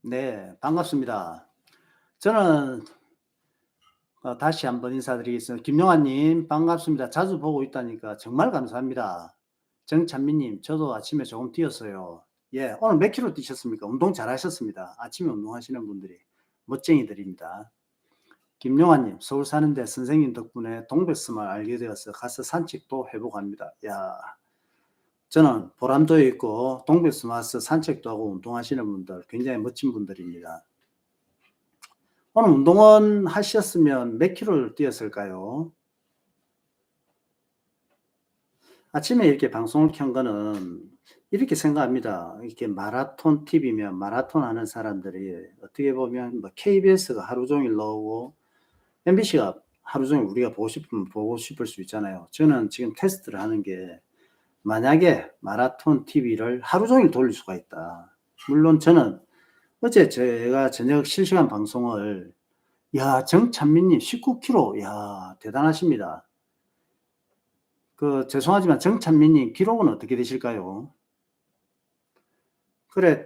네, 반갑습니다. 저는 다시 한번 인사드리겠습니다. 김용환님, 반갑습니다. 자주 보고 있다니까 정말 감사합니다. 정찬미님, 저도 아침에 조금 뛰었어요. 예, 오늘 몇 킬로 뛰셨습니까? 운동 잘 하셨습니다. 아침에 운동하시는 분들이 멋쟁이들입니다. 김용환님, 서울 사는데 선생님 덕분에 동백섬을 알게 되어서 가서 산책도 해보고합니다. 야, 저는 보람도 있고 동백섬 와서 산책도 하고 운동하시는 분들 굉장히 멋진 분들입니다. 오늘 운동은 하셨으면 몇 킬로를 뛰었을까요? 아침에 이렇게 방송을 켠 거는 이렇게 생각합니다. 이렇게 마라톤 TV면 마라톤 하는 사람들이 어떻게 보면 뭐 KBS가 하루 종일 나오고 MBC가 하루 종일 우리가 보고 싶으면 보고 싶을 수 있잖아요. 저는 지금 테스트를 하는 게 만약에 마라톤 TV를 하루 종일 돌릴 수가 있다. 물론 저는 어제 제가 저녁 실시간 방송을 야, 정찬민님 19kg. 야, 대단하십니다. 죄송하지만 정찬민님 기록은 어떻게 되실까요? 그래,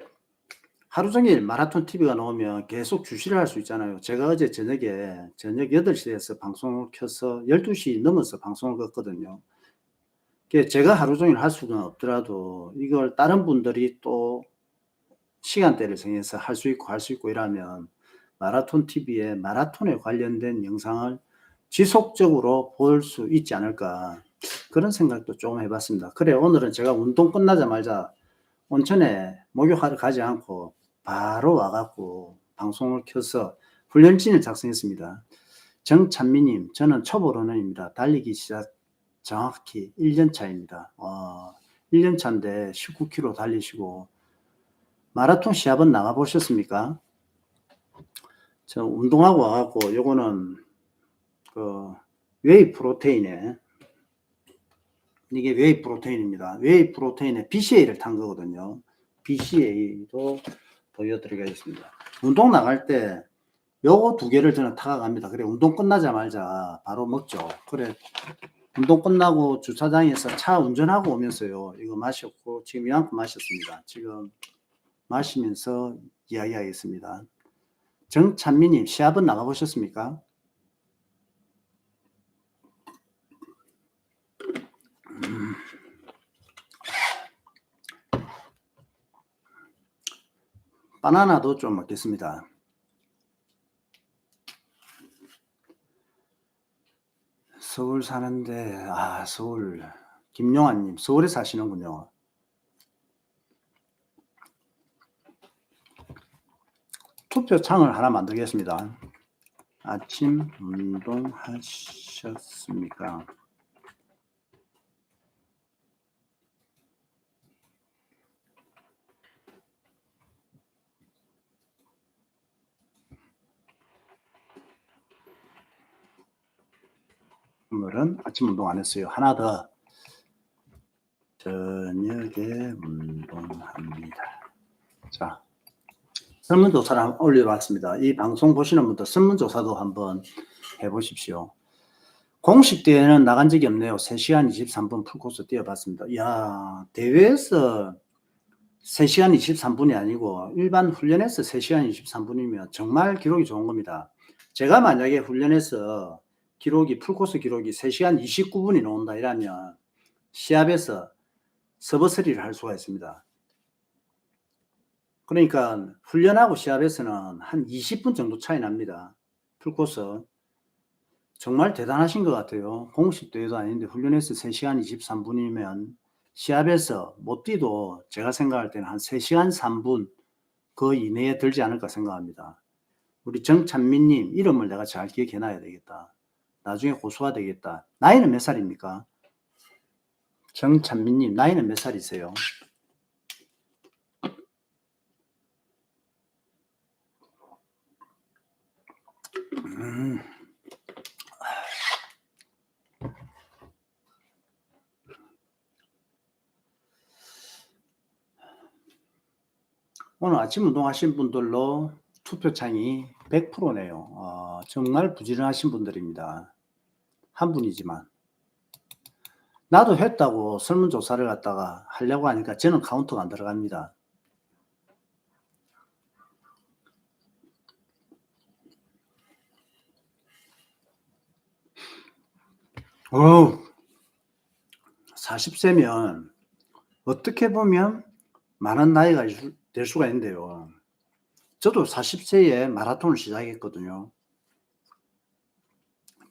하루 종일 마라톤 TV가 나오면 계속 주시를 할 수 있잖아요. 제가 어제 저녁 8시에서 방송을 켜서 12시 넘어서 방송을 껐거든요. 제가 하루 종일 할 수는 없더라도 이걸 다른 분들이 또 시간대를 정해서 할 수 있고 이러면 마라톤 TV에 마라톤에 관련된 영상을 지속적으로 볼 수 있지 않을까 그런 생각도 좀 해봤습니다. 그래, 오늘은 제가 운동 끝나자마자 온천에 목욕하러 가지 않고 바로 와갖고 방송을 켜서 훈련진을 작성했습니다. 정찬미님, 저는 초보 러너입니다. 달리기 시작 정확히 1년 차입니다. 1년 차인데 19km 달리시고 마라톤 시합은 나가보셨습니까? 저 운동하고 와갖고 요거는 웨이 프로테인에 이게 웨이 프로테인입니다. 웨이 프로테인에 BCA를 탄 거거든요. BCA도 보여드리겠습니다. 운동 나갈 때 요거 두 개를 저는 타가갑니다. 그래, 운동 끝나자마자 바로 먹죠. 그래, 운동 끝나고 주차장에서 차 운전하고 오면서요, 이거 마셨고, 지금 이만큼 마셨습니다. 지금 마시면서 이야기하겠습니다. 정찬미님, 시합은 나가보셨습니까? 바나나도 좀 먹겠습니다. 서울 사는데, 서울. 김용환님, 서울에 사시는군요. 투표창을 하나 만들겠습니다. 아침 운동하셨습니까? 오늘은 아침 운동 안 했어요. 하나 더. 저녁에 운동합니다. 자, 설문조사를 한번 올려봤습니다. 이 방송 보시는 분들 설문조사도 한번 해보십시오. 공식 대회는 나간 적이 없네요. 3시간 23분 풀코스 뛰어봤습니다. 이야, 대회에서 3시간 23분이 아니고 일반 훈련에서 3시간 23분이면 정말 기록이 좋은 겁니다. 제가 만약에 훈련에서 풀코스 기록이 3시간 29분이 나온다 이러면 시합에서 서버서리를 할 수가 있습니다. 그러니까 훈련하고 시합에서는 한 20분 정도 차이 납니다. 풀코스. 정말 대단하신 것 같아요. 공식 대회도 아닌데 훈련에서 3시간 23분이면 시합에서 못 뛰도 제가 생각할 때는 한 3시간 3분 그 이내에 들지 않을까 생각합니다. 우리 정찬민님 이름을 내가 잘 기억해놔야 되겠다. 나중에 고수가 되겠다. 나이는 몇 살입니까? 정찬민님 나이는 몇 살이세요? 오늘 아침 운동하신 분들로 투표창이 100%네요. 정말 부지런하신 분들입니다. 한 분이지만. 나도 했다고 설문조사를 갖다가 하려고 하니까 저는 카운터가 안 들어갑니다. 어 40세면 어떻게 보면 많은 나이가 될 수가 있는데요. 저도 40세에 마라톤을 시작했거든요.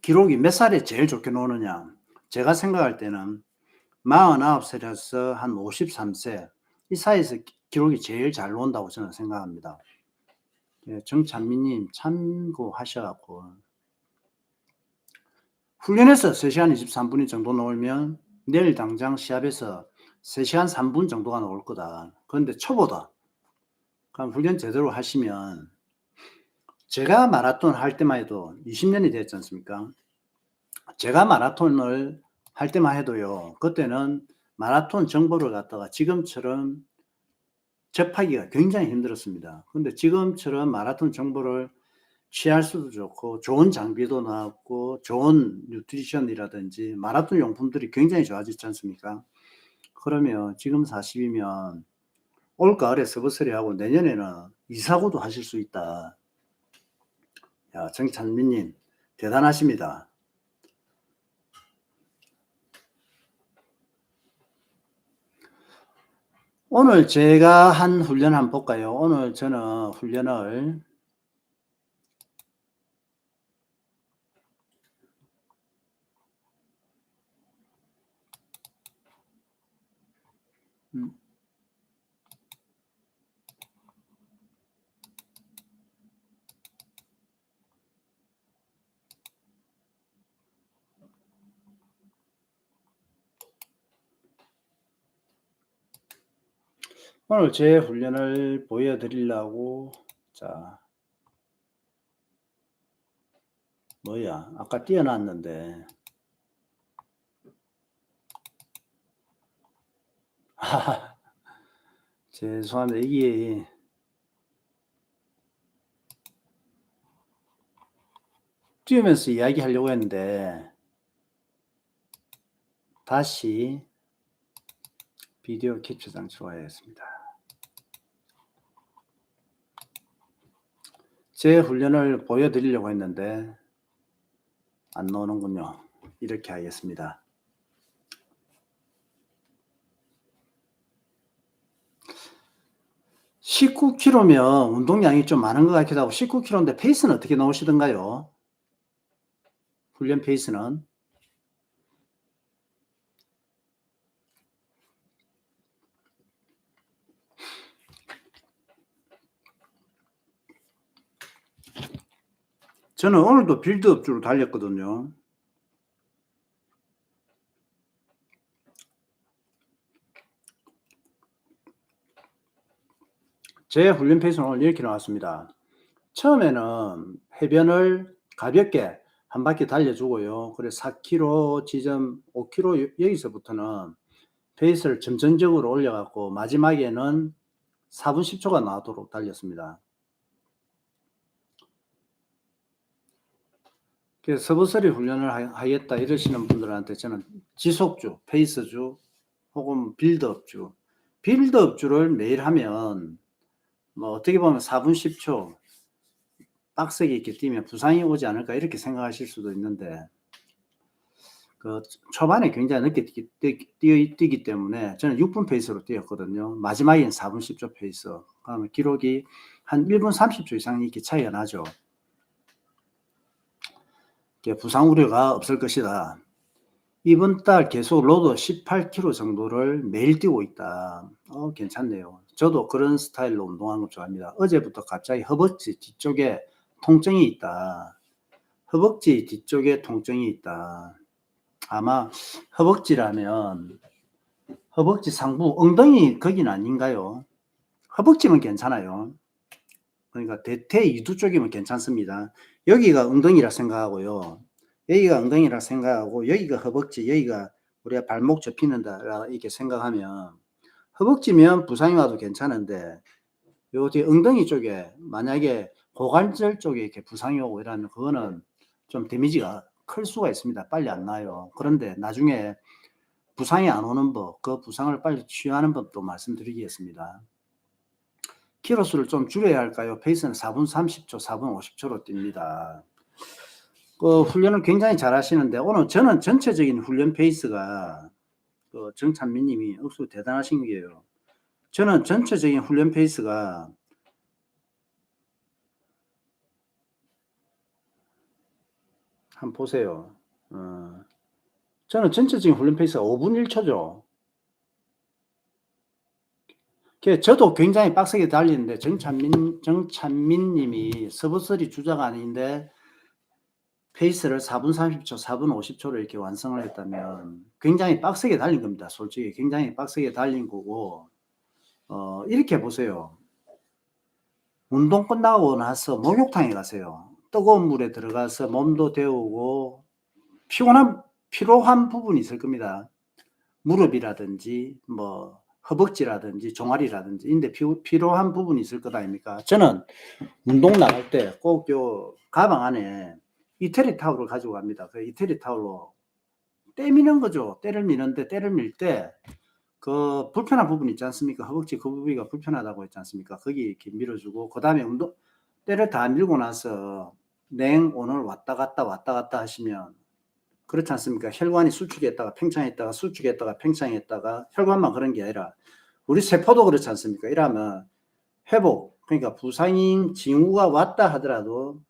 기록이 몇 살에 제일 좋게 노느냐? 제가 생각할 때는 49 세에서 한 53세 이 사이에서 기록이 제일 잘 나온다고 저는 생각합니다. 예, 정찬민 님 참고하셔 갖고 훈련해서 3 시간 23 분이 정도 나오면 내일 당장 시합에서 3 시간 3분 정도가 나올 거다. 그런데 초보다. 그럼 훈련 제대로 하시면 제가 마라톤 할 때만 해도 20 년이 됐지 않습니까? 제가 마라톤을 할 때만 해도요. 그때는 마라톤 정보를 갖다가 지금처럼 접하기가 굉장히 힘들었습니다. 근데 지금처럼 마라톤 정보를 취할 수도 좋고 좋은 장비도 나왔고 좋은 뉴트리션이라든지 마라톤 용품들이 굉장히 좋아졌지 않습니까? 그러면 지금 40이면 올가을에 서버서리하고 내년에는 이사고도 하실 수 있다. 야, 정찬민님 대단하십니다. 오늘 제가 한 훈련 한번 볼까요? 오늘 저는 훈련을 음, 오늘 제 훈련을 보여드리려고 자 뭐야 아까 띄어놨는데 죄송합니다. 이게 띄우면서 이야기하려고 했는데 다시 비디오 캡처 장치로 해야겠습니다. 제 훈련을 보여드리려고 했는데 안 나오는군요. 이렇게 하겠습니다. 19km면 운동량이 좀 많은 것 같기도 하고 19km인데 페이스는 어떻게 나오시던가요? 훈련 페이스는? 저는 오늘도 빌드업주로 달렸거든요. 제 훈련 페이스는 오늘 이렇게 나왔습니다. 처음에는 해변을 가볍게 한 바퀴 달려주고요. 그래 4km 지점 5km 여기서부터는 페이스를 점진적으로 올려갖고 마지막에는 4분 10초가 나오도록 달렸습니다. 그래서 서브서리 훈련을 하겠다 이러시는 분들한테 저는 지속주, 페이스주 혹은 빌드업주, 빌드업주를 매일 하면 뭐 어떻게 보면 4분 10초 빡세게 이렇게 뛰면 부상이 오지 않을까 이렇게 생각하실 수도 있는데 그 초반에 굉장히 늦게 뛰기 때문에 저는 6분 페이스로 뛰었거든요. 마지막엔 4분 10초 페이스. 그러면 기록이 한 1분 30초 이상 이렇게 차이가 나죠. 부상 우려가 없을 것이다. 이번 달 계속 로드 18km 정도를 매일 뛰고 있다. 괜찮네요. 저도 그런 스타일로 운동하는 거 좋아합니다. 어제부터 갑자기 허벅지 뒤쪽에 통증이 있다. 허벅지 뒤쪽에 통증이 있다. 아마 허벅지라면 허벅지 상부 엉덩이 거긴 아닌가요? 허벅지는 괜찮아요. 그러니까 대퇴 이두 쪽이면 괜찮습니다. 여기가 엉덩이라 생각하고요. 여기가 엉덩이라 생각하고 여기가 허벅지, 여기가 우리가 발목 접히는다 이렇게 생각하면 허벅지면 부상이 와도 괜찮은데 요 뒤에 엉덩이 쪽에 만약에 고관절 쪽에 이렇게 부상이 오고 이러면 그거는 좀 데미지가 클 수가 있습니다. 빨리 안 나요. 그런데 나중에 부상이 안 오는 법, 그 부상을 빨리 치유하는 법도 말씀드리겠습니다. 키로수를 좀 줄여야 할까요? 페이스는 4분 30초, 4분 50초로 뜁니다. 그 훈련을 굉장히 잘 하시는데 오늘 저는 전체적인 훈련 페이스가 그 정찬민 님이 억수 대단하신 게요. 저는 전체적인 훈련 페이스가 한번 보세요. 저는 전체적인 훈련 페이스가 5분 1초죠. 저도 굉장히 빡세게 달리는데 정찬민 님이 서브3 주자가 아닌데 페이스를 4분 30초, 4분 50초로 이렇게 완성을 했다면 굉장히 빡세게 달린 겁니다. 솔직히 굉장히 빡세게 달린 거고, 이렇게 보세요. 운동 끝나고 나서 목욕탕에 가세요. 뜨거운 물에 들어가서 몸도 데우고 피로한 부분이 있을 겁니다. 무릎이라든지 뭐 허벅지라든지 종아리라든지 인데 피로한 부분이 있을 것 아닙니까? 저는 운동 나갈 때 꼭 요 가방 안에 이태리 타올을 가지고 갑니다. 그 이태리 타올로 때 미는 거죠. 때를 미는데 때를 밀 때 그 불편한 부분 있지 않습니까? 허벅지 그 부위가 불편하다고 했지 않습니까? 거기 이렇게 밀어주고 그다음에 때를 다 밀고 나서 냉온을 왔다 갔다 하시면 그렇지 않습니까? 혈관이 수축했다가 팽창했다가 수축했다가 팽창했다가 혈관만 그런 게 아니라 우리 세포도 그렇지 않습니까? 이러면 회복, 그러니까 부상인 징후가 왔다 하더라도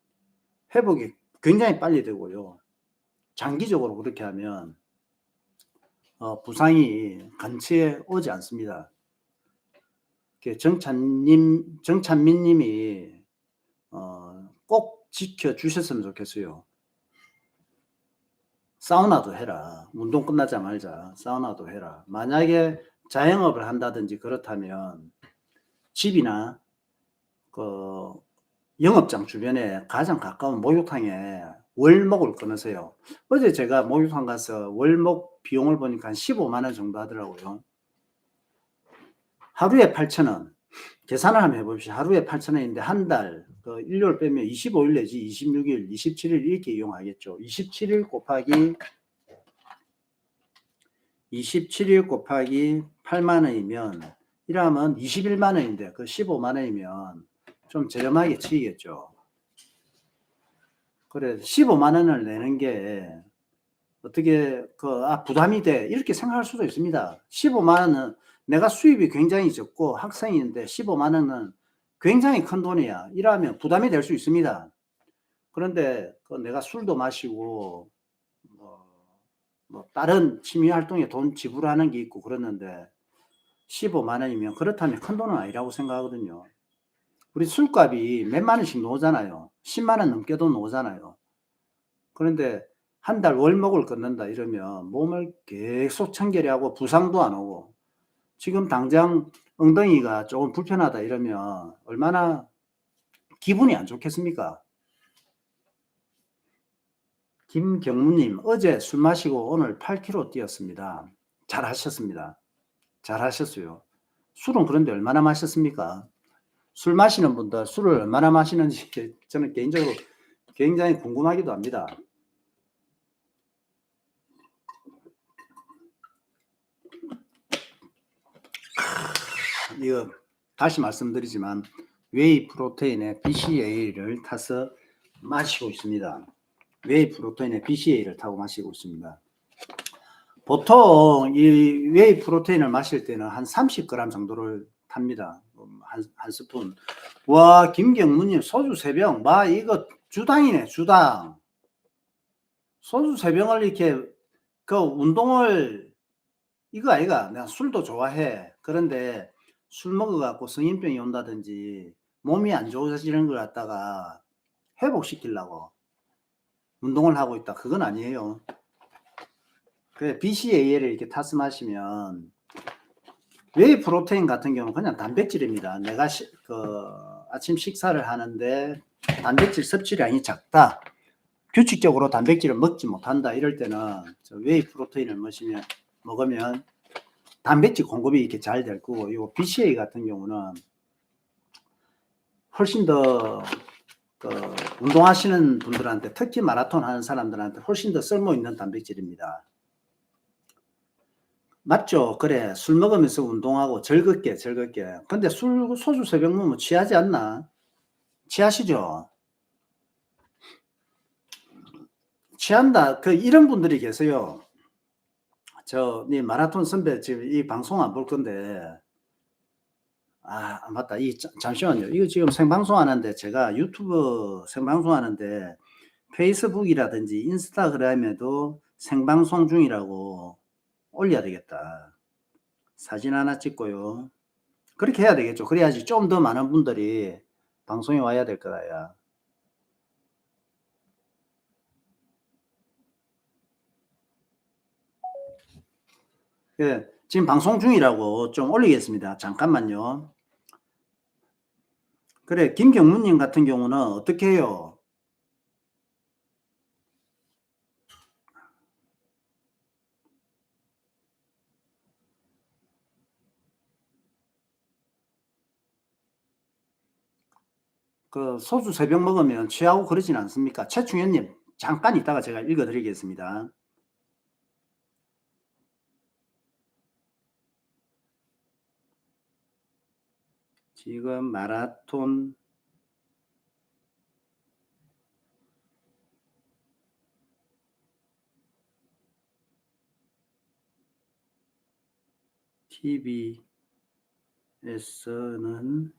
회복이 굉장히 빨리 되고요. 장기적으로 그렇게 하면 부상이 근처에 오지 않습니다. 정찬민 님이 꼭 지켜주셨으면 좋겠어요. 사우나도 해라. 운동 끝나자마자 사우나도 해라. 만약에 자영업을 한다든지 그렇다면 집이나 그 영업장 주변에 가장 가까운 목욕탕에 월목을 끊으세요. 어제 제가 목욕탕 가서 월목 비용을 보니까 한 15만 원 정도 하더라고요. 하루에 8,000원. 계산을 한번 해봅시다. 하루에 8,000원인데 한 달, 그 일요일 빼면 25일 내지 26일, 27일 이렇게 이용하겠죠. 27일 곱하기 8만 원이면 이러면 21만 원인데 그 15만 원이면 좀 저렴하게 치겠죠. 그래 15만 원을 내는 게 어떻게 부담이 돼 이렇게 생각할 수도 있습니다. 15만 원은 내가 수입이 굉장히 적고 학생인데 15만 원은 굉장히 큰 돈이야. 이러면 부담이 될 수 있습니다. 그런데 내가 술도 마시고 뭐 다른 취미 활동에 돈 지불하는 게 있고 그러는데 15만 원이면 그렇다면 큰 돈은 아니라고 생각하거든요. 우리 술값이 몇만 원씩 나오잖아요. 10만 원 넘게도 나오잖아요. 그런데 한 달 월목을 끊는다 이러면 몸을 계속 청결하고 부상도 안 오고 지금 당장 엉덩이가 조금 불편하다 이러면 얼마나 기분이 안 좋겠습니까? 김경무님 어제 술 마시고 오늘 8kg 뛰었습니다. 잘하셨습니다. 잘하셨어요. 술은 그런데 얼마나 마셨습니까? 술 마시는 분들 술을 얼마나 마시는지 저는 개인적으로 굉장히 궁금하기도 합니다. 이거 다시 말씀드리지만 웨이 프로테인에 BCAA를 타서 마시고 있습니다. 웨이 프로테인에 BCAA를 타고 마시고 있습니다. 보통 이 웨이 프로테인을 마실 때는 한 30g 정도를 탑니다. 한 스푼. 와, 김경무님 소주 3병. 마 이거 주당이네, 주당. 소주 3병을 이렇게 운동을 이거 아이가. 내가 술도 좋아해. 그런데 술 먹어갖고 성인병이 온다든지 몸이 안 좋아지는 걸 갖다가 회복시키려고 운동을 하고 있다. 그건 아니에요. 그래, BCAA를 이렇게 타서 마시면 웨이 프로테인 같은 경우는 그냥 단백질입니다. 내가 아침 식사를 하는데 단백질 섭취량이 작다. 규칙적으로 단백질을 먹지 못한다. 이럴 때는 웨이 프로테인을 먹으면 단백질 공급이 이렇게 잘 될 거고, 이 BCA 같은 경우는 훨씬 더 운동하시는 분들한테, 특히 마라톤 하는 사람들한테 훨씬 더 쓸모 있는 단백질입니다. 맞죠? 그래, 술 먹으면서 운동하고 즐겁게. 근데 소주 3병 먹으면 취하지 않나? 취하시죠? 취한다. 이런 분들이 계세요. 네 마라톤 선배 지금 이 방송 안 볼 건데, 맞다. 잠시만요. 이거 지금 생방송 하는데, 제가 유튜브 생방송 하는데, 페이스북이라든지 인스타그램에도 생방송 중이라고 올려야 되겠다. 사진 하나 찍고요. 그렇게 해야 되겠죠. 그래야지 좀 더 많은 분들이 방송에 와야 될 거야. 예, 지금 방송 중이라고 좀 올리겠습니다. 잠깐만요. 그래, 김경문님 같은 경우는 어떻게 해요? 소주 3병 먹으면 취하고 그러진 않습니까? 최충현님, 잠깐 있다가 제가 읽어드리겠습니다. 지금 마라톤 TV에서는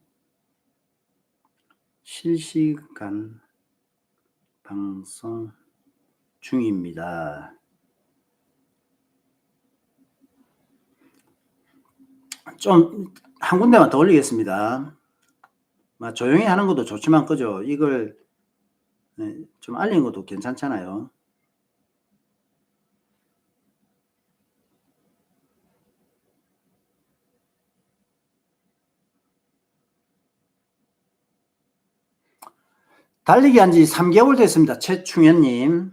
실시간 방송 중입니다. 좀 한 군데만 더 올리겠습니다. 조용히 하는 것도 좋지만 그죠? 이걸 좀 알린 것도 괜찮잖아요. 달리기 한 지 3개월 됐습니다. 최충현님.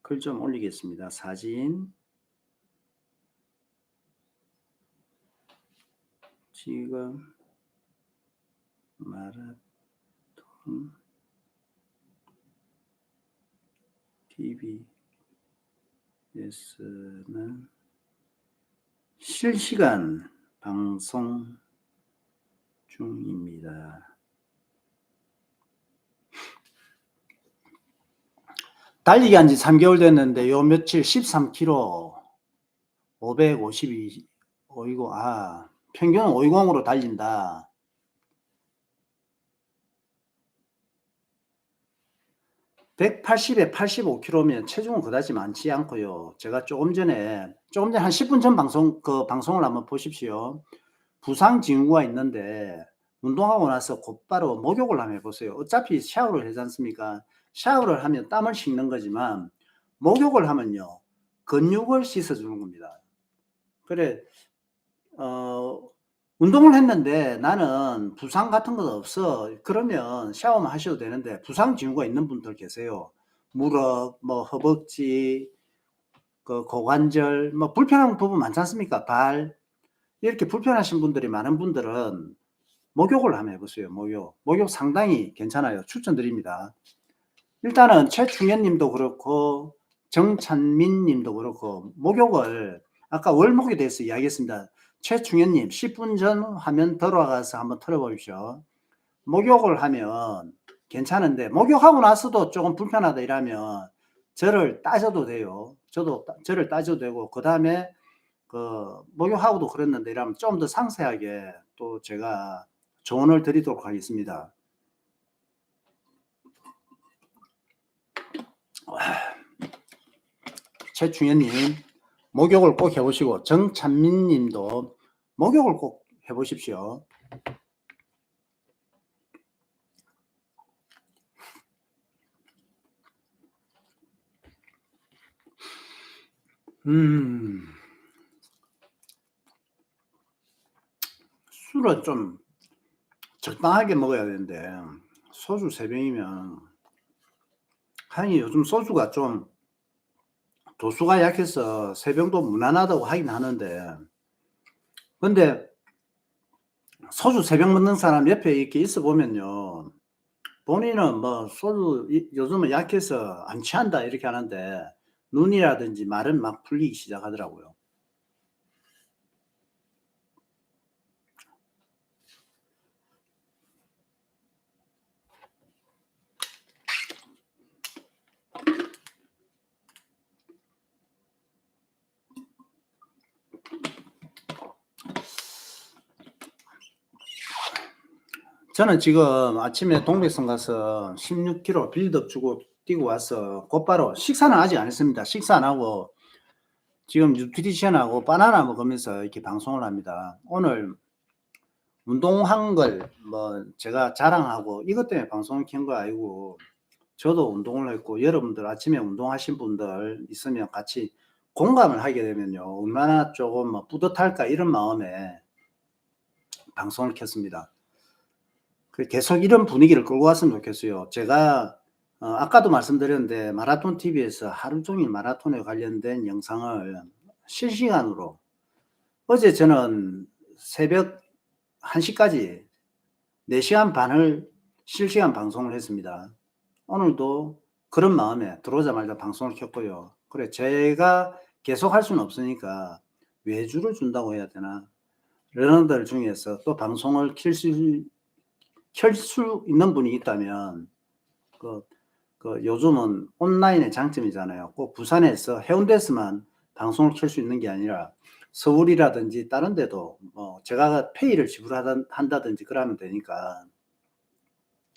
글 좀 올리겠습니다. 사진. 지금 마라톤 TV에서는 실시간 방송 중입니다. 달리기 한 지 3개월 됐는데 요 며칠 13km 552 520 평균 520으로 달린다. 180에 85km면 체중은 그다지 많지 않고요. 제가 조금 전에 한 10분 전 방송을 한번 보십시오. 부상 징후가 있는데 운동하고 나서 곧바로 목욕을 한번 해보세요. 어차피 샤워를 하지 않습니까? 샤워를 하면 땀을 씻는 거지만 목욕을 하면요 근육을 씻어주는 겁니다. 그래, 운동을 했는데 나는 부상 같은 거 없어. 그러면 샤워만 하셔도 되는데 부상 징후가 있는 분들 계세요. 무릎, 허벅지, 고관절, 불편한 부분 많지 않습니까? 발. 이렇게 불편하신 분들이 많은 분들은 목욕을 한번 해보세요. 목욕 상당히 괜찮아요. 추천드립니다. 일단은 최충현 님도 그렇고 정찬민 님도 그렇고 목욕을 아까 월목에 대해서 이야기했습니다. 최충현 님 10분 전 화면 들어가서 한번 틀어보십시오. 목욕을 하면 괜찮은데 목욕하고 나서도 조금 불편하다 이러면 저를 따져도 돼요. 저도 저를 따져도 되고 그 다음에 목욕하고도 그랬는데 이러면 좀 더 상세하게 또 제가 조언을 드리도록 하겠습니다. 최충현님 목욕을 꼭 해보시고 정찬민님도 목욕을 꼭 해보십시오. 술은 좀 적당하게 먹어야 되는데 소주 3병이면 하긴 요즘 소주가 좀 도수가 약해서 3병도 무난하다고 하긴 하는데 근데 소주 3병 먹는 사람 옆에 이렇게 있어 보면요 본인은 소주 요즘은 약해서 안 취한다 이렇게 하는데 눈이라든지 말은 막 풀리기 시작하더라고요. 저는 지금 아침에 동백섬 가서 16km 빌드업 주고 뛰고 와서 곧바로 식사는 아직 안 했습니다. 식사 안 하고 지금 뉴트리션하고 바나나 먹으면서 이렇게 방송을 합니다. 오늘 운동한 걸 뭐 제가 자랑하고 이것 때문에 방송을 켠 거 아니고 저도 운동을 했고 여러분들 아침에 운동하신 분들 있으면 같이 공감을 하게 되면요 얼마나 조금 뭐 뿌듯할까 이런 마음에 방송을 켰습니다. 계속 이런 분위기를 끌고 왔으면 좋겠어요. 제가 아까도 말씀드렸는데 마라톤 TV에서 하루 종일 마라톤에 관련된 영상을 실시간으로 어제 저는 새벽 1시까지 4시간 반을 실시간 방송을 했습니다. 오늘도 그런 마음에 들어오자마자 방송을 켰고요. 그래 제가 계속 할 수는 없으니까 외주를 준다고 해야 되나 러너들 중에서 또 방송을 켤 수 있는 분이 있다면 그 요즘은 온라인의 장점이잖아요. 꼭 부산에서 해운대에서만 방송을 켤 수 있는 게 아니라 서울이라든지 다른 데도 뭐 제가 페이를 지불한다든지 그러면 되니까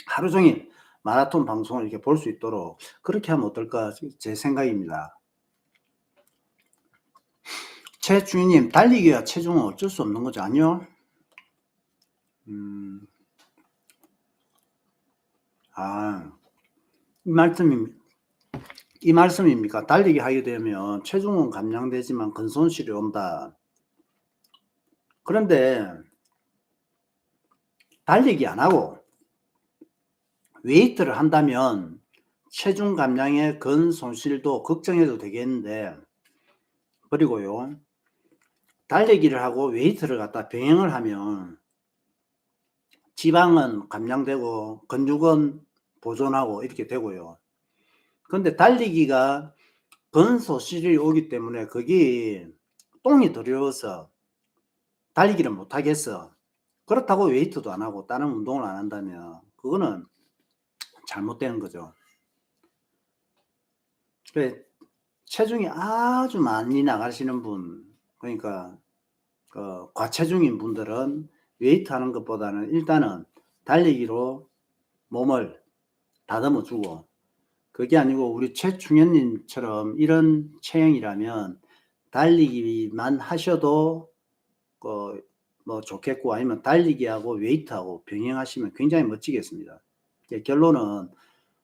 하루 종일 마라톤 방송을 이렇게 볼 수 있도록 그렇게 하면 어떨까 제 생각입니다. 최주인님 달리기와 체중은 어쩔 수 없는 거죠? 아니요. 이 말씀입니까? 달리기 하게 되면 체중은 감량되지만 근손실이 온다. 그런데 달리기 안 하고 웨이트를 한다면 체중 감량의 근손실도 걱정해도 되겠는데 그리고요 달리기를 하고 웨이트를 갖다 병행을 하면 지방은 감량되고 근육은 보존하고 이렇게 되고요. 그런데 달리기가 근손실이 오기 때문에 거기 똥이 들어서 달리기를 못하겠어. 그렇다고 웨이트도 안 하고 다른 운동을 안 한다면 그거는 잘못되는 거죠. 체중이 아주 많이 나가시는 분, 그러니까 과체중인 분들은 웨이트 하는 것보다는 일단은 달리기로 몸을 다듬어 주고, 그게 아니고 우리 최충현님처럼 이런 체형이라면 달리기만 하셔도 뭐 좋겠고, 아니면 달리기하고 웨이트하고 병행하시면 굉장히 멋지겠습니다. 결론은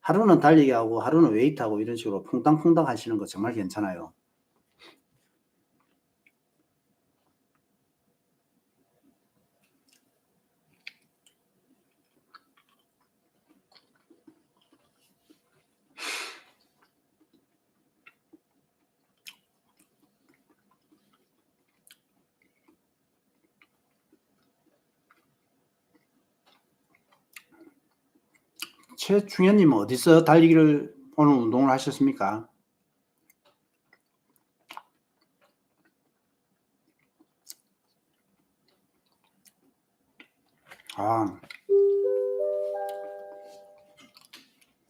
하루는 달리기하고 하루는 웨이트하고 이런 식으로 퐁당퐁당 하시는 거 정말 괜찮아요. 최충현님은 어디서 달리기를 오늘 운동을 하셨습니까?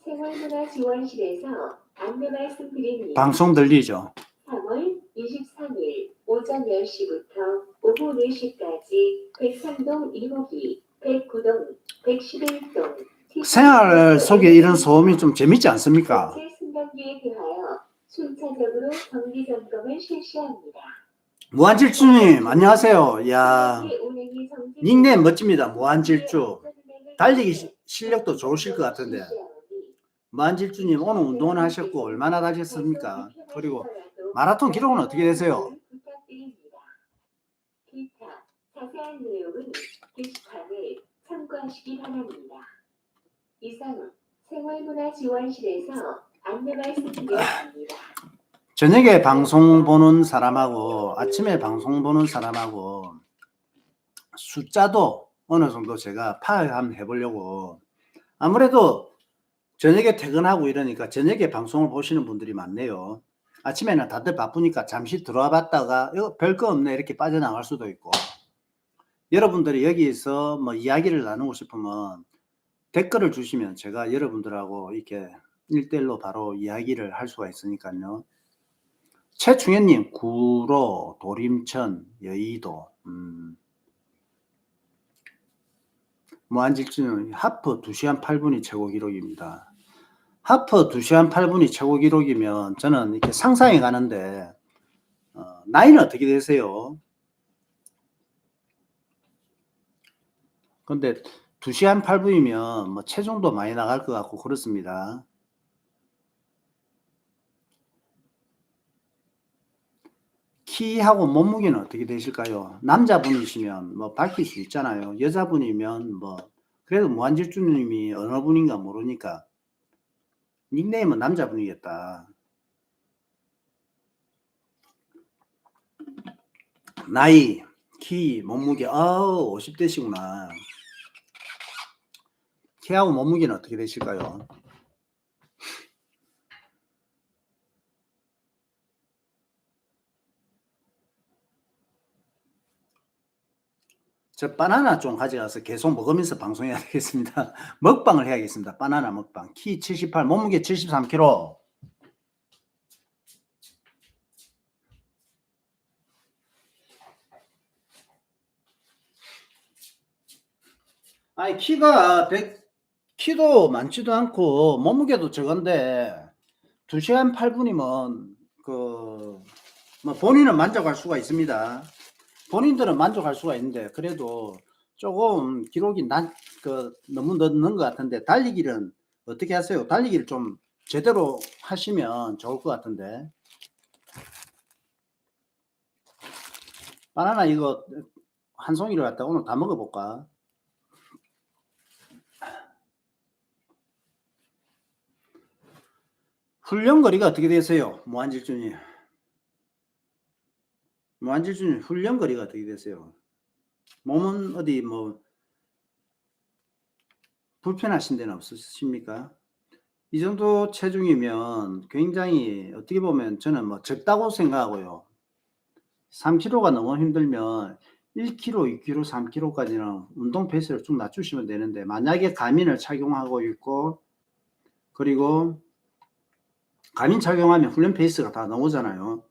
생활문화지원실에서 안내 말씀드립니다. 방송 들리죠? 3월 23일 오전 10시부터 오후 4시까지 백삼동 1호기, 109동, 111동 생활 속에 이런 소음이 좀 재밌지 않습니까? 전체 승강기에 대하여 순차적으로 정기 점검을 실시합니다. 무한질주님 안녕하세요. 야, 닉네임 멋집니다. 무한질주. 달리기 실력도 좋으실 것 같은데 무한질주님 오늘 운동을 하셨고 얼마나 달렸습니까? 그리고 마라톤 기록은 어떻게 되세요? 기타 자세한 내용은 게시판을 참고하시기 바랍니다. 이상 생활문화지원실에서 안내 말씀드렸습니다. 저녁에 방송 보는 사람하고 아침에 방송 보는 사람하고 숫자도 어느 정도 제가 파악을 한번 해보려고. 아무래도 저녁에 퇴근하고 이러니까 저녁에 방송을 보시는 분들이 많네요. 아침에는 다들 바쁘니까 잠시 들어와 봤다가 별거 없네 이렇게 빠져나갈 수도 있고, 여러분들이 여기서 뭐 이야기를 나누고 싶으면 댓글을 주시면 제가 여러분들하고 이렇게 1대1로 바로 이야기를 할 수가 있으니까요. 최충현님 구로, 도림천, 여의도. 무한질주는 하프 2시간 8분이 최고 기록입니다. 하프 2시간 8분이 최고 기록이면 저는 이렇게 상상해 가는데 나이는 어떻게 되세요? 근데 2시간 8분이면 뭐 체중도 많이 나갈 것 같고 그렇습니다. 키하고 몸무게는 어떻게 되실까요? 남자분이시면 뭐 밝힐 수 있잖아요. 여자분이면 뭐 그래도 무한질주님이 어느 분인가 모르니까 닉네임은 남자분이겠다. 나이, 키, 몸무게 50대시구나. 키하고 몸무게는 어떻게 되실까요? 저 바나나 좀 가져가서 계속 먹으면서 방송해야 되겠습니다. 먹방을 해야겠습니다. 바나나 먹방. 키 78, 몸무게 73kg. 아니 키가 100, 키도 많지도 않고 몸무게도 적은데 2시간 8분이면 뭐 본인은 만족할 수가 있습니다. 본인들은 만족할 수가 있는데 그래도 조금 기록이 너무 늦는 것 같은데 달리기는 어떻게 하세요? 달리기를 좀 제대로 하시면 좋을 것 같은데. 바나나 이거 한 송이를 갖다 오늘 다 먹어볼까? 훈련 거리가 어떻게 되세요? 무한질주님. 무한질주님 훈련 거리가 어떻게 되세요? 몸은 어디 뭐 불편하신 데는 없으십니까? 이 정도 체중이면 굉장히 어떻게 보면 저는 뭐 적다고 생각하고요. 3kg가 너무 힘들면 1kg, 2kg, 3kg까지는 운동 페이스를 쭉 낮추시면 되는데 만약에 가민을 착용하고 있고 그리고 가민 착용하면 훈련 페이스가 다 나오잖아요.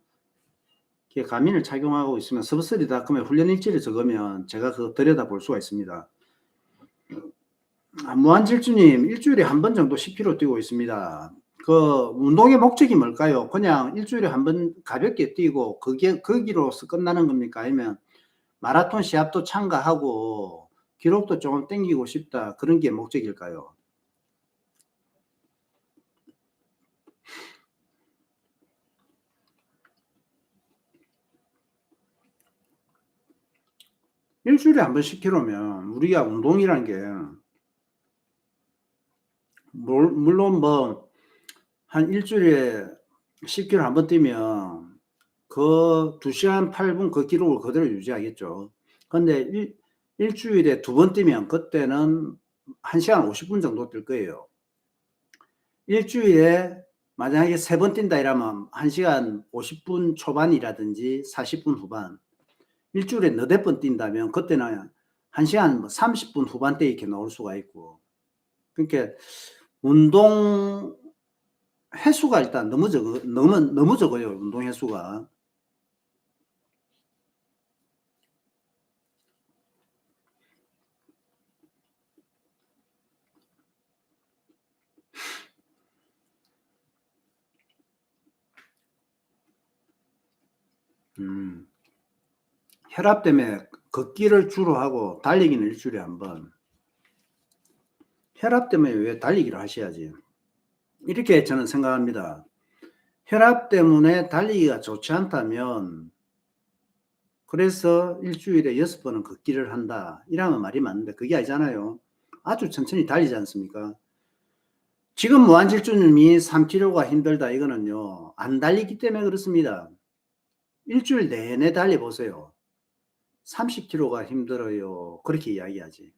가민을 착용하고 있으면 서브쓰리다 그러면 훈련 일지를 적으면 제가 그거 들여다볼 수가 있습니다. 무한질주님 일주일에 한 번 정도 10km 뛰고 있습니다. 그 운동의 목적이 뭘까요? 그냥 일주일에 한 번 가볍게 뛰고 그게 거기로서 끝나는 겁니까? 아니면 마라톤 시합도 참가하고 기록도 조금 땡기고 싶다 그런 게 목적일까요? 일주일에 한 번 10km면 우리가 운동이라는 게 물론 뭐 한 일주일에 10km 한 번 뛰면 그 2시간 8분 그 기록을 그대로 유지하겠죠. 근데 일주일에 2번 뛰면 그때는 1시간 50분 정도 뛸 거예요. 일주일에 만약에 3번 뛴다 이러면 1시간 50분 초반이라든지 40분 후반. 일주일에 너댓 번 뛴다면 그때는 1시간 30분 후반대 이렇게 나올 수가 있고. 그러니까 운동 횟수가 일단 너무 적어요. 운동 횟수가. 혈압 때문에 걷기를 주로 하고 달리기는 일주일에 한 번. 혈압 때문에 왜 달리기를 하셔야지. 이렇게 저는 생각합니다. 혈압 때문에 달리기가 좋지 않다면 그래서 일주일에 6번은 걷기를 한다. 이러면 말이 맞는데 그게 아니잖아요. 아주 천천히 달리지 않습니까? 지금 무한질주님이 3km가 힘들다 이거는요. 안 달리기 때문에 그렇습니다. 일주일 내내 달려보세요. 30km가 힘들어요. 그렇게 이야기하지.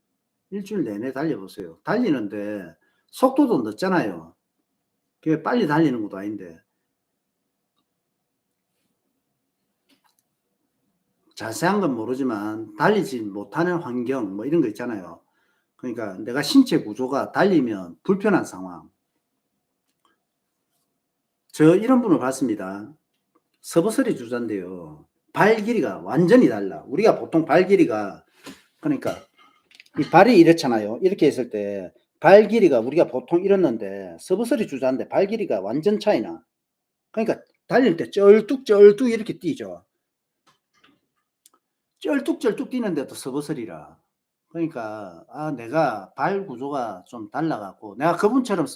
일주일 내내 달려보세요. 달리는데 속도도 늦잖아요. 그게 빨리 달리는 것도 아닌데. 자세한 건 모르지만 달리지 못하는 환경 뭐 이런 거 있잖아요. 그러니까 내가 신체 구조가 달리면 불편한 상황. 저 이런 분을 봤습니다. 서브서리 주자인데요. 발 길이가 완전히 달라. 우리가 보통 발 길이가 그러니까 이 발이 이렇잖아요. 이렇게 했을 때 발 길이가 우리가 보통 이렇는데 서브서리 주자인데 발 길이가 완전 차이나. 그러니까 달릴 때 쩔뚝쩔뚝 이렇게 뛰죠. 쩔뚝쩔뚝 뛰는데도 서브서리라. 그러니까 내가 발 구조가 좀 달라 갖고 내가 그분처럼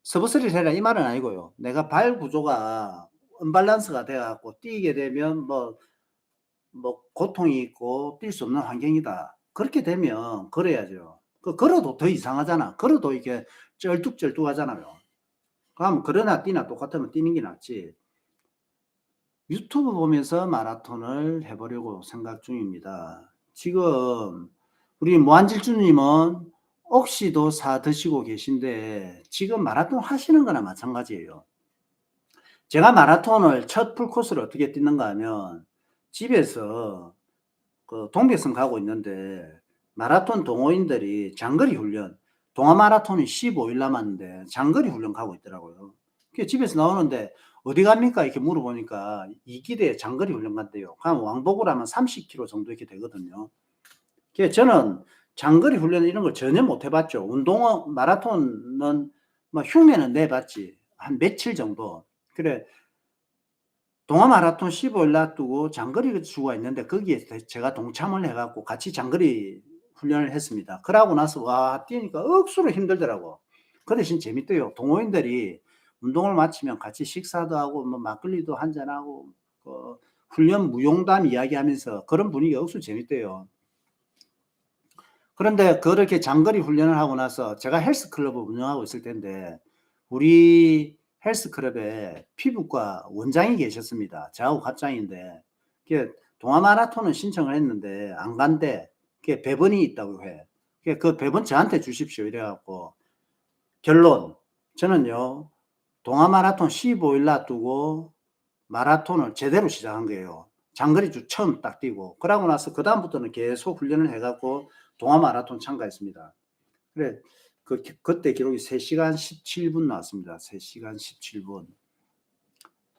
서브서리를 해라 이 말은 아니고요. 내가 발 구조가 언밸런스가 돼 갖고 뛰게 되면 뭐 고통이 있고 뛸 수 없는 환경이다. 그렇게 되면 걸어야죠. 걸어도 더 이상하잖아. 걸어도 이게 쩔뚝쩔뚝하잖아요. 그럼 걸으나 뛰나 똑같으면 뛰는 게 낫지. 유튜브 보면서 마라톤을 해보려고 생각 중입니다. 지금 우리 무한질주님은 옥시도 사 드시고 계신데 지금 마라톤 하시는 거나 마찬가지예요. 제가 마라톤을 첫 풀코스를 어떻게 뛰는가 하면 집에서 그 동백섬 가고 있는데 마라톤 동호인들이 장거리 훈련, 동아 마라톤이 15일 남았는데 장거리 훈련 가고 있더라고요. 집에서 나오는데 어디 갑니까? 이렇게 물어보니까 이기대에 장거리 훈련 간대요. 그럼 왕복으로 하면 30km 정도 이렇게 되거든요. 저는 장거리 훈련 이런 걸 전혀 못 해봤죠. 마라톤은 뭐 흉내는 내봤지. 한 며칠 정도. 그래, 동아 마라톤 15일 놔두고 장거리 수가 있는데 거기에 제가 동참을 해갖고 같이 장거리 훈련을 했습니다. 그러고 나서 와 뛰니까 억수로 힘들더라고. 그 대신 재밌대요. 동호인들이 운동을 마치면 같이 식사도 하고 뭐 막걸리도 한잔하고 훈련 무용담 이야기하면서 그런 분위기가 억수로 재밌대요. 그런데 그렇게 장거리 훈련을 하고 나서 제가 헬스클럽을 운영하고 있을 텐데 우리 헬스클럽에 피부과 원장이 계셨습니다. 저하고 갑장인데 동아 마라톤은 신청을 했는데 안 간대. 배번이 있다고 해. 그 배번 저한테 주십시오 이래갖고 결론 저는요 동아 마라톤 15일 놔두고 마라톤을 제대로 시작한 거예요. 장거리 주 처음 딱 뛰고 그러고 나서 그 다음부터는 계속 훈련을 해갖고 동아 마라톤 참가했습니다. 그래 그때 기록이 3시간 17분 나왔습니다. 3시간 17분.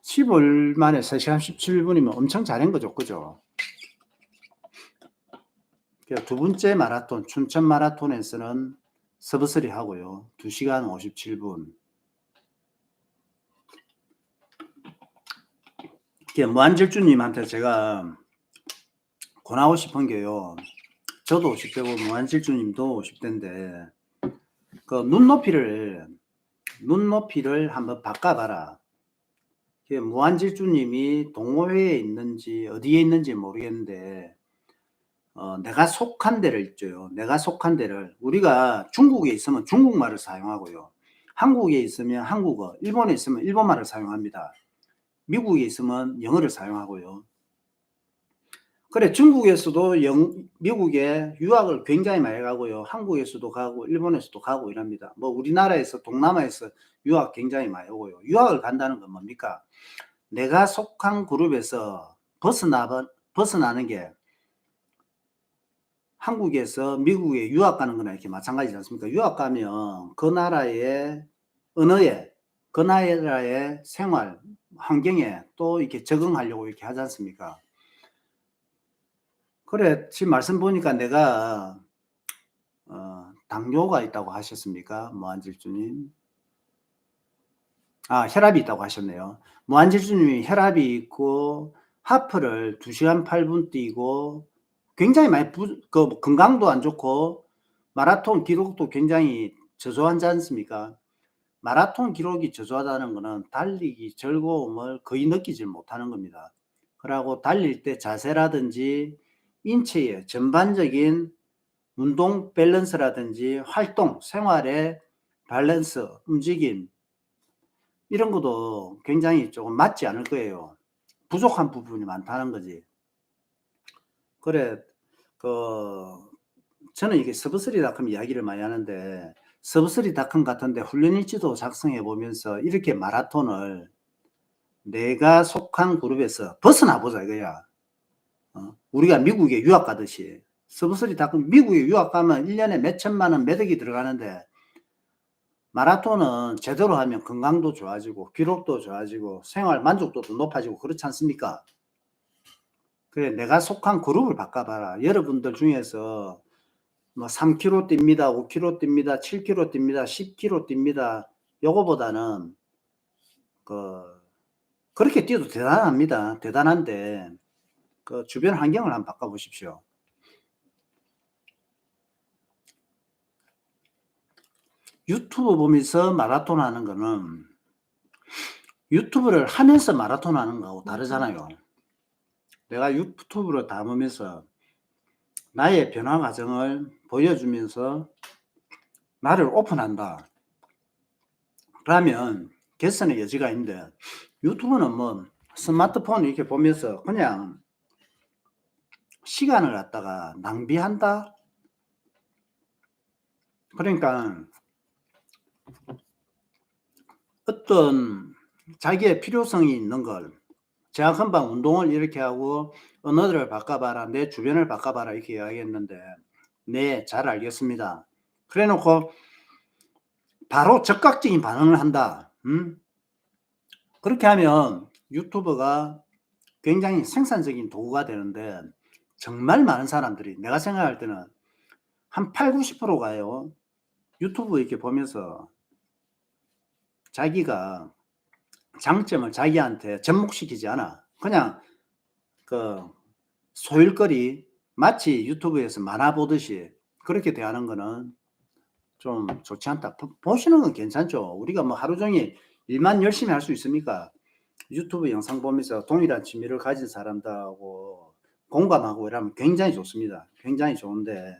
15일 만에 3시간 17분이면 엄청 잘한 거죠. 그죠? 두 번째 마라톤 춘천 마라톤에서는 서브서리 하고요. 2시간 57분. 무한질주님한테 제가 권하고 싶은 게요. 저도 50대고 무한질주님도 50대인데 그 눈높이를 한번 바꿔봐라. 무한질주님이 동호회에 있는지 어디에 있는지 모르겠는데 내가 속한 데를 있죠. 내가 속한 데를 우리가 중국에 있으면 중국말을 사용하고요. 한국에 있으면 한국어, 일본에 있으면 일본말을 사용합니다. 미국에 있으면 영어를 사용하고요. 그래 중국에서도 미국에 유학을 굉장히 많이 가고요. 한국에서도 가고 일본에서도 가고 이랍니다. 뭐 우리나라에서 동남아에서 유학 굉장히 많이 오고요. 유학을 간다는 건 뭡니까? 내가 속한 그룹에서 벗어나는 게 한국에서 미국에 유학 가는 거나 이렇게 마찬가지지 않습니까? 유학 가면 그 나라의 언어에 그 나라의 생활 환경에 또 이렇게 적응하려고 이렇게 하지 않습니까? 그래 지금 말씀 보니까 내가 당뇨가 있다고 하셨습니까? 무한질주님. 혈압이 있다고 하셨네요. 무한질주님이 혈압이 있고 하프를 2시간 8분 뛰고 굉장히 많이 건강도 안 좋고 마라톤 기록도 굉장히 저조하지 않습니까? 마라톤 기록이 저조하다는 것은 달리기 즐거움을 거의 느끼지 못하는 겁니다. 그리고 달릴 때 자세라든지 인체의 전반적인 운동 밸런스라든지 활동, 생활의 밸런스, 움직임 이런 것도 굉장히 조금 맞지 않을 거예요. 부족한 부분이 많다는 거지. 그래 저는 이게 서브스리닷컴 이야기를 많이 하는데 서브스리닷컴 같은데 훈련일지도 작성해 보면서 이렇게 마라톤을 내가 속한 그룹에서 벗어나 보자 이거야. 우리가 미국에 유학 가듯이 서브스리닷컴 미국에 유학 가면 1년에 몇 천만 원 매덕이 들어가는데 마라톤은 제대로 하면 건강도 좋아지고 기록도 좋아지고 생활 만족도도 높아지고 그렇지 않습니까? 그래 내가 속한 그룹을 바꿔봐라. 여러분들 중에서 뭐 3km 뜁니다, 5km 뜁니다, 7km 뜁니다, 10km 뜁니다. 요거보다는 그렇게 뛰어도 대단합니다. 대단한데 그 주변 환경을 한번 바꿔보십시오. 유튜브 보면서 마라톤 하는 거는 유튜브를 하면서 마라톤 하는 거하고 다르잖아요. 내가 유튜브를 담으면서 나의 변화 과정을 보여주면서 나를 오픈한다. 그러면 개선의 여지가 있는데 유튜브는 뭐 스마트폰 이렇게 보면서 그냥 시간을 갖다가 낭비한다. 그러니까 어떤 자기의 필요성이 있는 걸 제가 금방 운동을 이렇게 하고 언어를 바꿔봐라, 내 주변을 바꿔봐라 이렇게 이야기했는데 네, 잘 알겠습니다. 그래 놓고 바로 즉각적인 반응을 한다. 그렇게 하면 유튜버가 굉장히 생산적인 도구가 되는데 정말 많은 사람들이 내가 생각할 때는 한 8, 90%가요. 유튜브 이렇게 보면서 자기가 장점을 자기한테 접목시키지 않아. 그냥 그 소일거리 마치 유튜브에서 만화 보듯이 그렇게 대하는 거는 좀 좋지 않다. 보시는 건 괜찮죠. 우리가 뭐 하루 종일 일만 열심히 할 수 있습니까? 유튜브 영상 보면서 동일한 취미를 가진 사람들하고 공감하고 이러면 굉장히 좋습니다. 굉장히 좋은데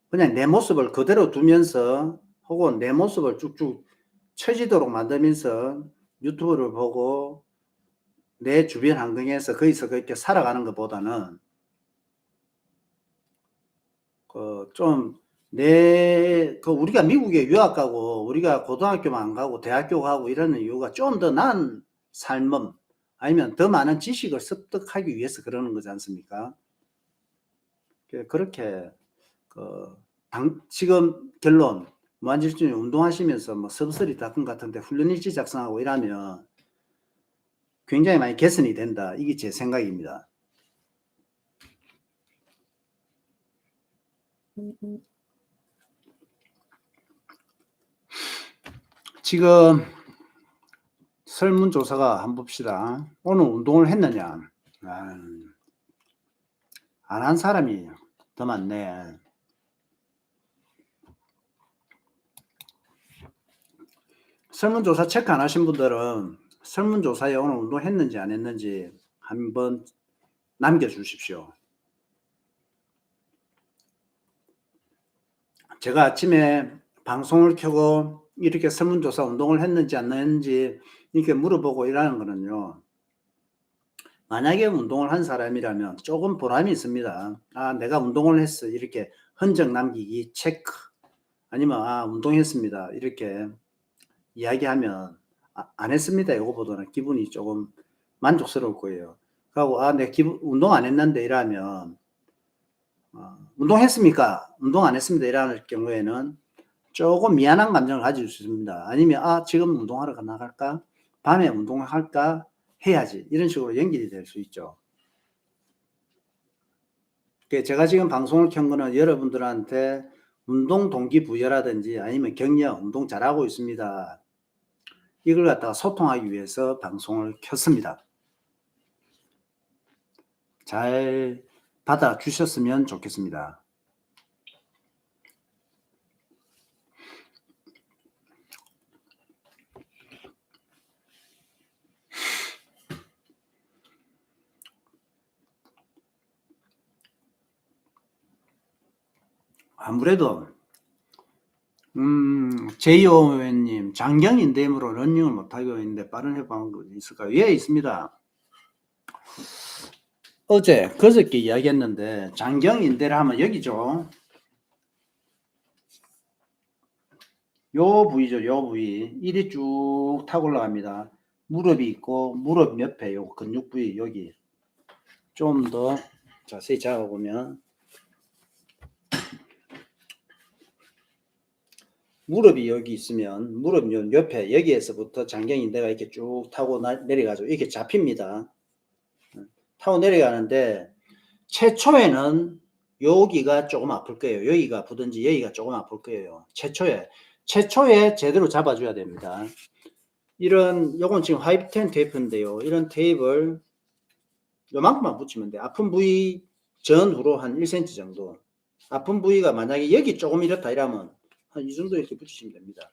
그냥 내 모습을 그대로 두면서 혹은 내 모습을 쭉쭉 처지도록 만들면서 유튜브를 보고 내 주변 환경에서 거기서 그렇게 살아가는 것보다는 우리가 미국에 유학 가고 우리가 고등학교만 안 가고 대학교 가고 이러는 이유가 좀 더 나은 삶은 아니면 더 많은 지식을 습득하기 위해서 그러는 거지 않습니까? 그렇게 지금 결론 무한질주님 운동하시면서 뭐 서브서리 닷컴 같은데 훈련일지 작성하고 이러면 굉장히 많이 개선이 된다. 이게 제 생각입니다. 지금 설문조사가 한번 봅시다. 오늘 운동을 했느냐? 안 한 사람이 더 많네. 설문조사 체크 안 하신 분들은 설문조사에 오늘 운동했는지 안 했는지 한번 남겨주십시오. 제가 아침에 방송을 켜고 이렇게 설문조사 운동을 했는지 안 했는지 이렇게 물어보고 이러는 거는요. 만약에 운동을 한 사람이라면 조금 보람이 있습니다. 아, 내가 운동을 했어. 이렇게 흔적 남기기 체크. 아니면 아, 운동했습니다. 이렇게 이야기하면 안 했습니다. 이거보다는 기분이 조금 만족스러울 거예요. 그리고 아, 내 운동 안 했는데 이러면 운동했습니까? 운동 안 했습니다. 이러는 경우에는 조금 미안한 감정을 가질 수 있습니다. 아니면 아, 지금 운동하러 나갈까? 밤에 운동을 할까? 해야지. 이런 식으로 연결이 될 수 있죠. 제가 지금 방송을 켠 거는 여러분들한테 운동 동기부여라든지 아니면 격려, 운동 잘하고 있습니다. 이걸 갖다가 소통하기 위해서 방송을 켰습니다. 잘 받아주셨으면 좋겠습니다. 아무래도 제이오 의원님 장경인대으로 러닝을 못하고 있는데 빠른 해방법이 있을까요? 예, 있습니다. 그저께 이야기했는데 장경인대를 하면 여기죠. 요 부위죠. 요 부위. 이리 쭉 타고 올라갑니다. 무릎이 있고 무릎 옆에 요 근육 부위 여기 좀 더 자세히 잡아보면 무릎이 여기 있으면 무릎 옆에 여기에서부터 장경인대가 이렇게 쭉 타고 내려가죠. 이렇게 잡힙니다. 타고 내려가는데 최초에는 여기가 조금 아플 거예요. 여기가 아프든지 여기가 조금 아플 거예요. 최초에 제대로 잡아줘야 됩니다. 요건 지금 하이텐 테이프인데요. 이런 테이프를 요만큼만 붙이면 돼. 아픈 부위 전후로 한 1cm 정도. 아픈 부위가 만약에 여기 조금 이렇다 이러면 한 이 정도 이렇게 붙이시면 됩니다.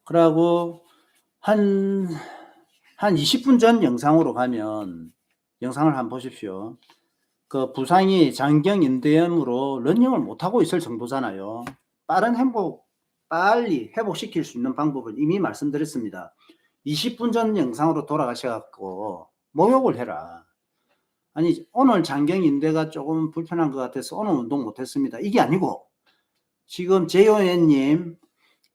그러고 한 20분 전 영상으로 가면 영상을 한번 보십시오. 그 부상이 장경인대염으로 러닝을 못하고 있을 정도잖아요. 빨리 회복시킬 수 있는 방법을 이미 말씀드렸습니다. 20분 전 영상으로 돌아가셔갖고 목욕을 해라. 아니 오늘 장경인대가 조금 불편한 것 같아서 오늘 운동 못했습니다. 이게 아니고 지금 제이오엔님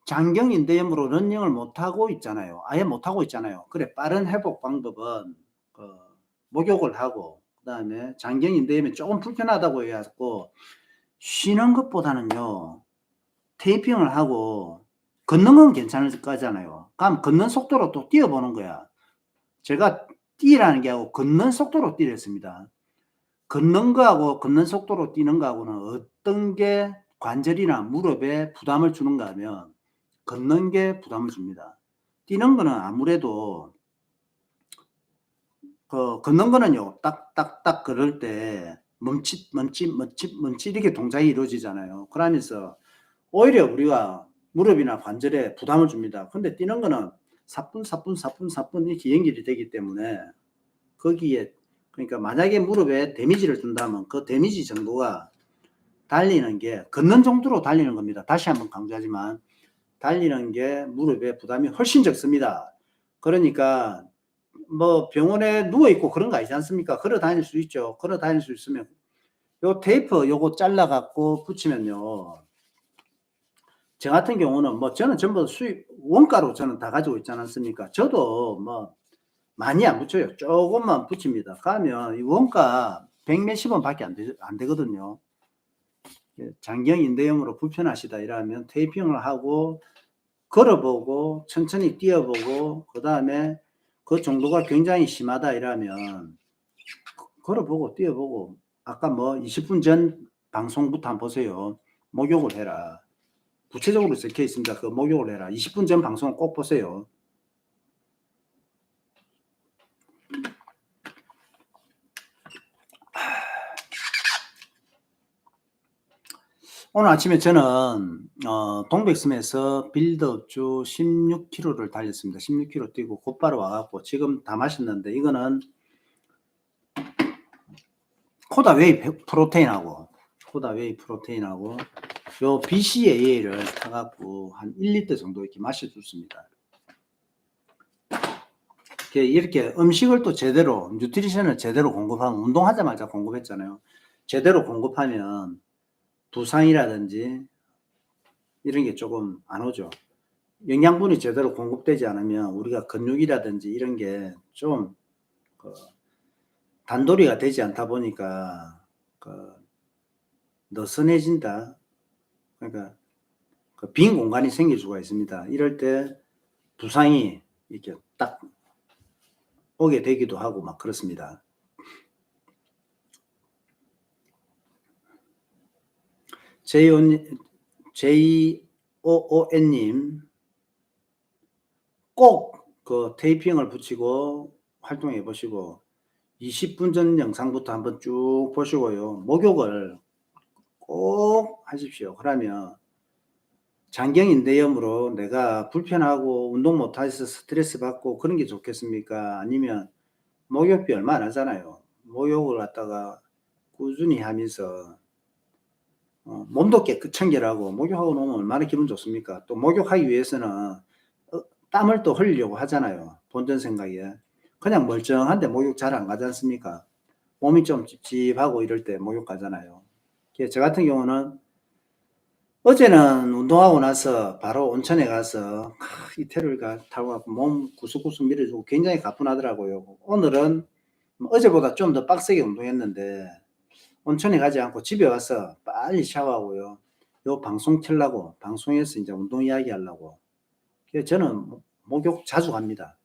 장경인대염으로 러닝을 못하고 있잖아요. 아예 못하고 있잖아요. 그래 빠른 회복 방법은 목욕을 하고 그 다음에 장경인대염이 조금 불편하다고 해갖고 쉬는 것보다는요 테이핑을 하고 걷는 건 괜찮을 거잖아요. 그럼 걷는 속도로 또 뛰어보는 거야. 제가 뛰라는 게 아니고 걷는 속도로 뛰랬습니다. 걷는 거하고 걷는 속도로 뛰는 거하고는 어떤 게 관절이나 무릎에 부담을 주는가 하면 걷는 게 부담을 줍니다. 뛰는 거는 아무래도 걷는 거는요 딱딱딱 걸을 때 멈칫 이렇게 동작이 이루어지잖아요. 그러면서 오히려 우리가 무릎이나 관절에 부담을 줍니다. 근데 뛰는 거는 사뿐 이렇게 연결이 되기 때문에 거기에 그러니까 만약에 무릎에 데미지를 준다면 그 데미지 정도가 달리는 게 걷는 정도로 달리는 겁니다. 다시 한번 강조하지만 달리는 게 무릎에 부담이 훨씬 적습니다. 그러니까 뭐 병원에 누워있고 그런 거 아니지 않습니까? 걸어 다닐 수 있죠. 걸어 다닐 수 있으면 요 테이프 요거 잘라 갖고 붙이면요 저 같은 경우는 뭐 저는 전부 수입 원가로 저는 다 가지고 있지 않습니까? 저도 뭐 많이 안 붙여요. 조금만 붙입니다. 가면 이 원가 100몇십 원밖에 안 되거든요. 장경인대염으로 불편하시다 이러면 테이핑을 하고 걸어보고 천천히 뛰어보고 그 다음에 그 정도가 굉장히 심하다 이러면 걸어보고 뛰어보고 아까 뭐 20분 전 방송부터 한번 보세요. 목욕을 해라. 구체적으로 적혀 있습니다. 그 목욕을 해라. 20분 전 방송을 꼭 보세요. 오늘 아침에 저는 동백섬에서 빌드업주 16km를 달렸습니다. 16km 뛰고 곧바로 와갖고 지금 다 마셨는데 이거는 코다 웨이 프로테인하고 요 BCAA를 타갖고 한 1리터 정도 이렇게 마셔줬습니다. 이렇게 음식을 또 제대로 뉴트리션을 제대로 공급하면 운동하자마자 공급했잖아요. 제대로 공급하면 부상이라든지 이런 게 조금 안 오죠. 영양분이 제대로 공급되지 않으면 우리가 근육이라든지 이런 게 좀 단도리가 되지 않다 보니까 느슨해진다. 그러니까 빈 공간이 생길 수가 있습니다. 이럴 때 부상이 이렇게 딱 오게 되기도 하고 막 그렇습니다. JOON님 꼭 그 테이핑을 붙이고 활동해 보시고 20분 전 영상부터 한번 쭉 보시고요. 목욕을 꼭 하십시오. 그러면 장경인대염으로 내가 불편하고 운동 못해서 스트레스 받고 그런 게 좋겠습니까? 아니면 목욕비 얼마 안 하잖아요. 목욕을 갖다가 꾸준히 하면서 몸도 청결하고 목욕하고 나면 얼마나 기분 좋습니까? 또 목욕하기 위해서는 땀을 또 흘리려고 하잖아요. 본전 생각에. 그냥 멀쩡한데 목욕 잘 안 가지 않습니까? 몸이 좀 찝찝하고 이럴 때 목욕 가잖아요. 저 같은 경우는 어제는 운동하고 나서 바로 온천에 가서 이태를 타고 가고 몸 구석구석 밀어주고 굉장히 가뿐하더라고요. 오늘은 어제보다 좀 더 빡세게 운동했는데 온천에 가지 않고 집에 와서 빨리 샤워하고요. 요 방송 켜려고 방송에서 이제 운동 이야기 하려고. 저는 목욕 자주 갑니다.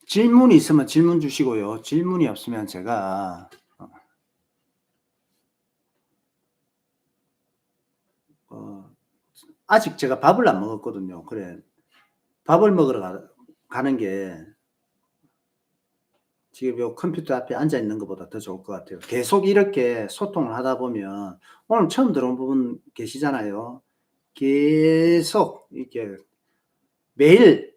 질문이 있으면 질문 주시고요. 질문이 없으면 제가 아직 제가 밥을 안 먹었거든요. 그래 밥을 먹으러 가는 게 지금 요 컴퓨터 앞에 앉아 있는 것보다 더 좋을 것 같아요. 계속 이렇게 소통을 하다 보면 오늘 처음 들어온 분 계시잖아요. 계속 이렇게 매일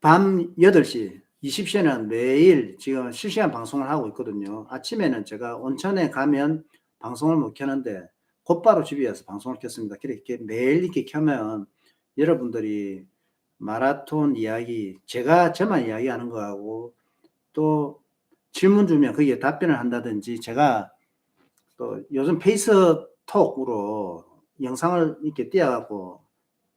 밤 8시 20시에는 매일 지금 실시간 방송을 하고 있거든요. 아침에는 제가 온천에 가면 방송을 못 켜는데 곧바로 집에 와서 방송을 켰습니다. 이렇게 매일 이렇게 켜면 여러분들이 마라톤 이야기, 저만 이야기하는 거하고 또 질문 주면 거기에 답변을 한다든지 제가 또 요즘 페이스톡으로 영상을 이렇게 띄워갖고